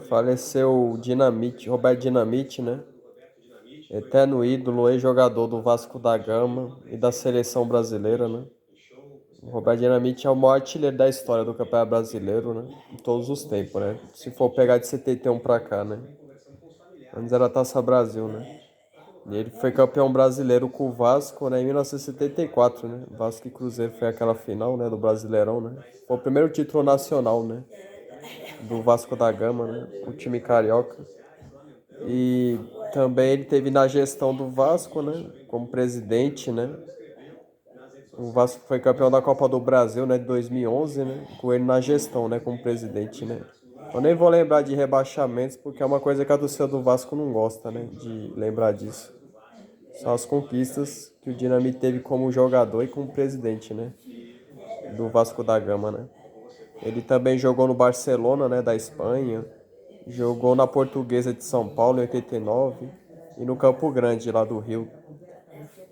Faleceu o Dinamite, Roberto Dinamite, né? Eterno ídolo, ex-jogador do Vasco da Gama e da seleção brasileira, né? O Roberto Dinamite é o maior artilheiro da história do Campeonato Brasileiro, né? Em todos os tempos, né? Se for pegar de 71 pra cá, né? Antes era a Taça Brasil, né? E ele foi campeão brasileiro com o Vasco, né, em 1974, né? Vasco e Cruzeiro foi aquela final, né, do Brasileirão, né? Foi o primeiro título nacional, né, do Vasco da Gama, né? O time carioca. E também ele teve na gestão do Vasco, né, como presidente, né? O Vasco foi campeão da Copa do Brasil, né, de 2011, né? Com ele na gestão, né, como presidente, né? Eu nem vou lembrar de rebaixamentos, porque é uma coisa que a torcida do Vasco não gosta, né, de lembrar disso. São as conquistas que o Dinamite teve como jogador e como presidente, né? Do Vasco da Gama, né? Ele também jogou no Barcelona, né? Da Espanha. Jogou na Portuguesa de São Paulo em 89 e no Campo Grande, lá do Rio.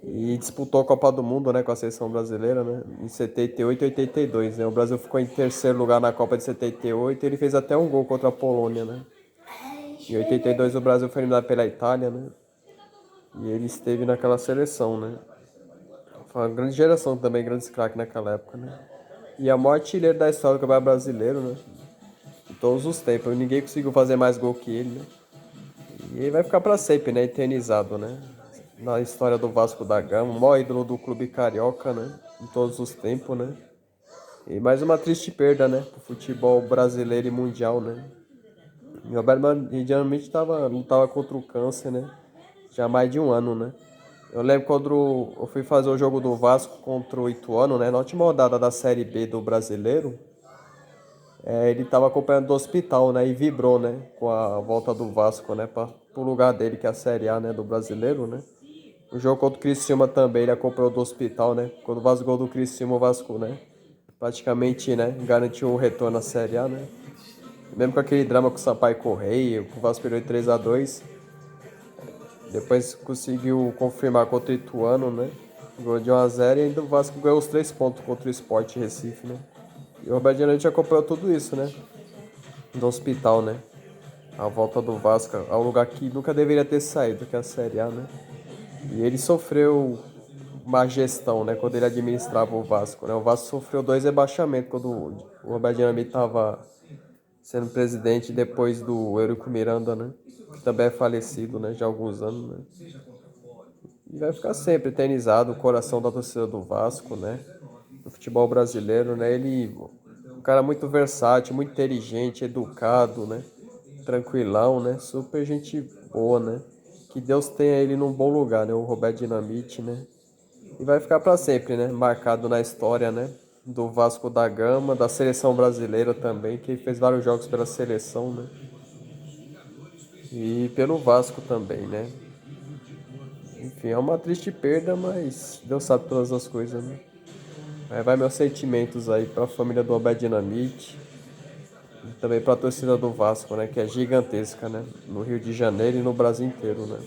E disputou a Copa do Mundo, né? Com a seleção brasileira, né? Em 78 e 82, né? O Brasil ficou em terceiro lugar na Copa de 78 e ele fez até um gol contra a Polônia, né? Em 82 o Brasil foi eliminado pela Itália, né? E ele esteve naquela seleção, né? Foi uma grande geração também, grandes craques naquela época, né? E é o maior artilheiro da história do Campeonato Brasileiro, né? De todos os tempos. Ninguém conseguiu fazer mais gol que ele, né? E ele vai ficar pra sempre, né? Eternizado, né? Na história do Vasco da Gama, o maior ídolo do clube carioca, né? Em todos os tempos, né? E mais uma triste perda, né? Pro futebol brasileiro e mundial, né? E o Roberto geralmente lutava contra o câncer, né? Já há mais de um ano, né? Eu lembro quando eu fui fazer o jogo do Vasco contra o Ituano, né? Na última rodada da Série B do Brasileiro, ele tava acompanhando do hospital, né? E vibrou, né? Com a volta do Vasco, né? Pro lugar dele, que é a Série A, né? Do Brasileiro, né? O jogo contra o Criciúma também, ele acompanhou do hospital, né? Quando o Vasco gol do Criciúma, o Vasco, né? Praticamente, né? Garantiu o retorno à Série A, né? Mesmo com aquele drama com o Sampaio Correia, o Vasco perdeu de 3-2. Depois conseguiu confirmar contra o Ituano, né? Gol de 1-0 e ainda o Vasco ganhou os 3 pontos contra o Sport Recife, né? E o Roberto Dinamite acompanhou tudo isso, né? Do hospital, né? A volta do Vasco ao lugar que nunca deveria ter saído, que é a Série A, né? E ele sofreu má gestão, né? Quando ele administrava o Vasco, né? O Vasco sofreu 2 rebaixamentos quando o Roberto Dinamite estava sendo presidente depois do Eurico Miranda, né? Que também é falecido, né? Já há alguns anos, né? E vai ficar sempre eternizado o coração da torcida do Vasco, né? Do futebol brasileiro, né? Ele, um cara muito versátil, muito inteligente, educado, né? Tranquilão, né? Super gente boa, né? Que Deus tenha ele num bom lugar, né? O Roberto Dinamite, né? E vai ficar para sempre, né? Marcado na história, né? Do Vasco da Gama, da seleção brasileira também, que fez vários jogos pela seleção, né? E pelo Vasco também, né? Enfim, é uma triste perda, mas Deus sabe todas as coisas, né? Vai meus sentimentos aí pra família do Abel Dinamite e também pra torcida do Vasco, né? Que é gigantesca, né? No Rio de Janeiro e no Brasil inteiro, né?